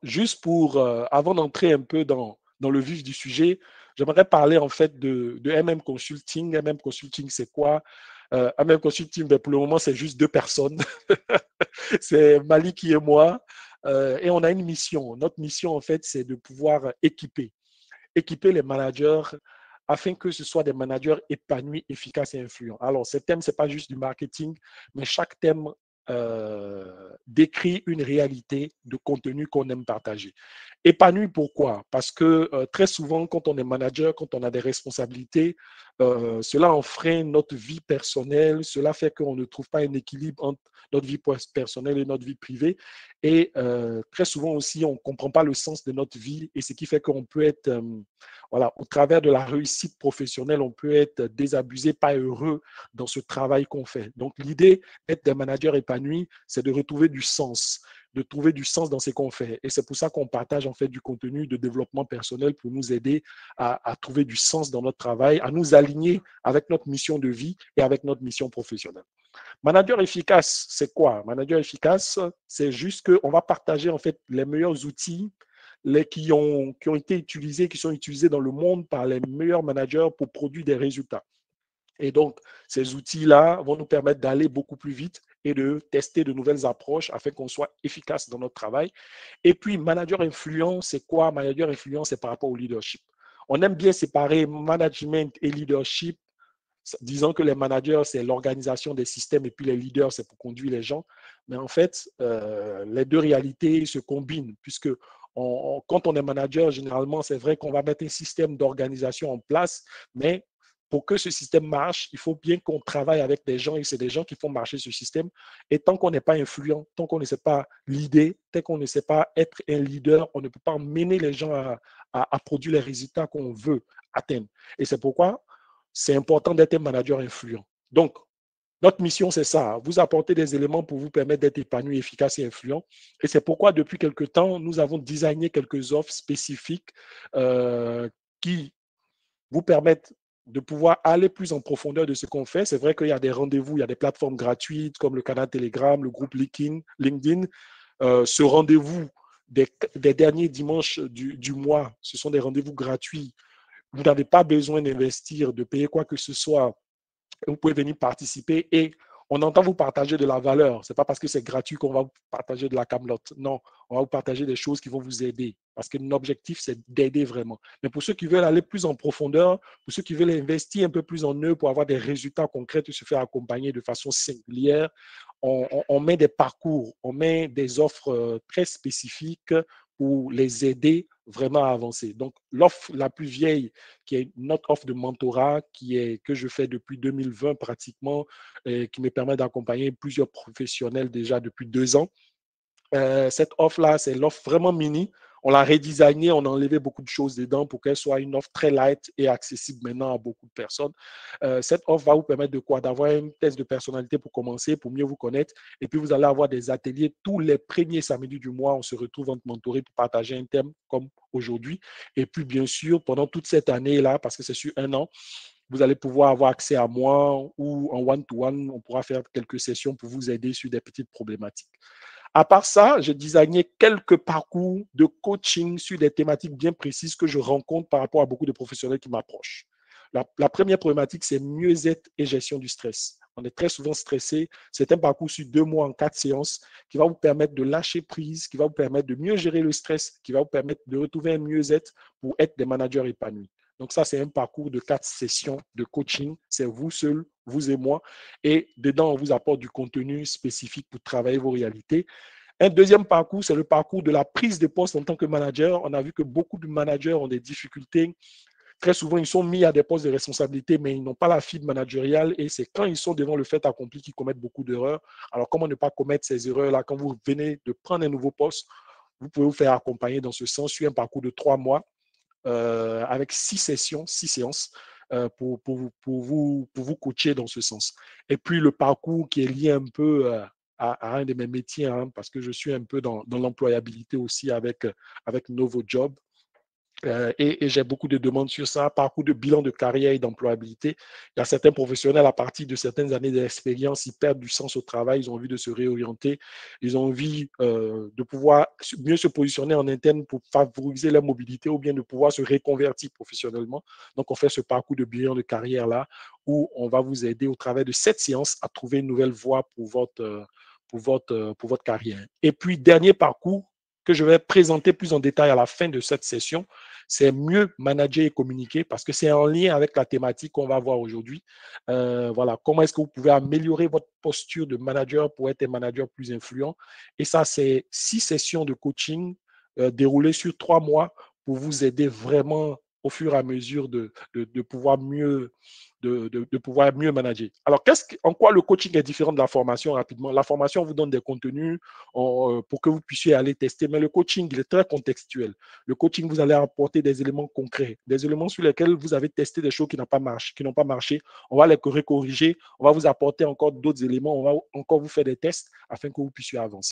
juste pour, avant d'entrer un peu dans le vif du sujet, j'aimerais parler en fait de MM Consulting. MM Consulting, c'est quoi? MM Consulting, ben, pour le moment, c'est juste deux personnes. C'est Maliki et moi. Et on a une mission. Notre mission, en fait, c'est de pouvoir équiper les managers afin que ce soit des managers épanouis, efficaces et influents. Alors, ce thème, ce n'est pas juste du marketing, mais chaque thème décrit une réalité de contenu qu'on aime partager. Épanoui, pourquoi? Parce que très souvent, quand on est manager, quand on a des responsabilités, cela enfreint notre vie personnelle, cela fait qu'on ne trouve pas un équilibre entre notre vie personnelle et notre vie privée. Et très souvent aussi, on ne comprend pas le sens de notre vie et ce qui fait qu'on peut être, voilà, au travers de la réussite professionnelle, on peut être désabusé, pas heureux dans ce travail qu'on fait. Donc, l'idée d'être des managers épanouis, c'est de retrouver du sens, de trouver du sens dans ce qu'on fait. Et c'est pour ça qu'on partage en fait du contenu de développement personnel pour nous aider à trouver du sens dans notre travail, à nous aligner avec notre mission de vie et avec notre mission professionnelle. Manager efficace, c'est quoi? Manager efficace, c'est juste qu'on va partager en fait les meilleurs outils qui ont été utilisés, qui sont utilisés dans le monde par les meilleurs managers pour produire des résultats. Et donc, ces outils-là vont nous permettre d'aller beaucoup plus vite et de tester de nouvelles approches afin qu'on soit efficace dans notre travail. Et puis, manager influent, c'est quoi? Manager influent, c'est par rapport au leadership. On aime bien séparer management et leadership, disant que les managers, c'est l'organisation des systèmes et puis les leaders, c'est pour conduire les gens. Mais en fait, les deux réalités se combinent puisque quand on est manager, généralement, c'est vrai qu'on va mettre un système d'organisation en place, mais pour que ce système marche, il faut bien qu'on travaille avec des gens et c'est des gens qui font marcher ce système. Et tant qu'on n'est pas influent, tant qu'on ne sait pas leader, tant qu'on ne sait pas être un leader, on ne peut pas mener les gens à produire les résultats qu'on veut atteindre. Et c'est pourquoi c'est important d'être un manager influent. Donc, notre mission, c'est ça, vous apporter des éléments pour vous permettre d'être épanoui, efficace et influent. Et c'est pourquoi, depuis quelque temps, nous avons designé quelques offres spécifiques qui vous permettent de pouvoir aller plus en profondeur de ce qu'on fait. C'est vrai qu'il y a des rendez-vous, il y a des plateformes gratuites comme le canal Telegram, le groupe LinkedIn. Ce rendez-vous des derniers dimanches du mois, ce sont des rendez-vous gratuits. Vous n'avez pas besoin d'investir, de payer quoi que ce soit. Vous pouvez venir participer et on entend vous partager de la valeur. Ce n'est pas parce que c'est gratuit qu'on va vous partager de la camelote. Non, on va vous partager des choses qui vont vous aider. Parce que l'objectif, c'est d'aider vraiment. Mais pour ceux qui veulent aller plus en profondeur, pour ceux qui veulent investir un peu plus en eux pour avoir des résultats concrets et se faire accompagner de façon singulière, on met des parcours, on met des offres très spécifiques pour les aider vraiment à avancer. Donc, l'offre la plus vieille, qui est notre offre de mentorat, que je fais depuis 2020 pratiquement, qui me permet d'accompagner plusieurs professionnels déjà depuis 2 ans. Cette offre-là, c'est l'offre vraiment mini. On l'a redesignée, on a enlevé beaucoup de choses dedans pour qu'elle soit une offre très light et accessible maintenant à beaucoup de personnes. Cette offre va vous permettre de quoi? D'avoir un test de personnalité pour commencer, pour mieux vous connaître. Et puis, vous allez avoir des ateliers tous les premiers samedis du mois. On se retrouve entre mentorés pour partager un thème comme aujourd'hui. Et puis, bien sûr, pendant toute cette année-là, parce que c'est sur un an, vous allez pouvoir avoir accès à moi ou en one-to-one, on pourra faire quelques sessions pour vous aider sur des petites problématiques. À part ça, j'ai designé quelques parcours de coaching sur des thématiques bien précises que je rencontre par rapport à beaucoup de professionnels qui m'approchent. La première problématique, c'est mieux-être et gestion du stress. On est très souvent stressé. C'est un parcours sur 2 mois en 4 séances qui va vous permettre de lâcher prise, qui va vous permettre de mieux gérer le stress, qui va vous permettre de retrouver un mieux-être pour être des managers épanouis. Donc ça, c'est un parcours de 4 sessions de coaching. C'est vous seul, vous et moi. Et dedans, on vous apporte du contenu spécifique pour travailler vos réalités. Un deuxième parcours, c'est le parcours de la prise de poste en tant que manager. On a vu que beaucoup de managers ont des difficultés. Très souvent, ils sont mis à des postes de responsabilité, mais ils n'ont pas la fibre managériale et c'est quand ils sont devant le fait accompli qu'ils commettent beaucoup d'erreurs. Alors, comment ne pas commettre ces erreurs-là quand vous venez de prendre un nouveau poste? Vous pouvez vous faire accompagner dans ce sens sur un parcours de 3 mois avec 6 sessions, 6 séances pour vous coacher dans ce sens. Et puis, le parcours qui est lié un peu à un de mes métiers, hein, parce que je suis un peu dans l'employabilité aussi avec Novo Job. Et j'ai beaucoup de demandes sur ça, parcours de bilan de carrière et d'employabilité. Il y a certains professionnels, à partir de certaines années d'expérience, ils perdent du sens au travail, ils ont envie de se réorienter, ils ont envie de pouvoir mieux se positionner en interne pour favoriser leur mobilité ou bien de pouvoir se reconvertir professionnellement. Donc, on fait ce parcours de bilan de carrière-là où on va vous aider au travers de cette séance à trouver une nouvelle voie pour votre carrière. Et puis, dernier parcours que je vais présenter plus en détail à la fin de cette session, c'est mieux manager et communiquer parce que c'est en lien avec la thématique qu'on va voir aujourd'hui. Voilà, comment est-ce que vous pouvez améliorer votre posture de manager pour être un manager plus influent. Et ça, c'est 6 sessions de coaching déroulées sur 3 mois pour vous aider vraiment au fur et à mesure de pouvoir mieux pouvoir mieux manager. Alors, en quoi le coaching est différent de la formation rapidement? La formation vous donne des contenus pour que vous puissiez aller tester, mais le coaching, il est très contextuel. Le coaching, vous allez apporter des éléments concrets, des éléments sur lesquels vous avez testé des choses qui n'ont pas marché. On va les corriger, on va vous apporter encore d'autres éléments, on va encore vous faire des tests afin que vous puissiez avancer.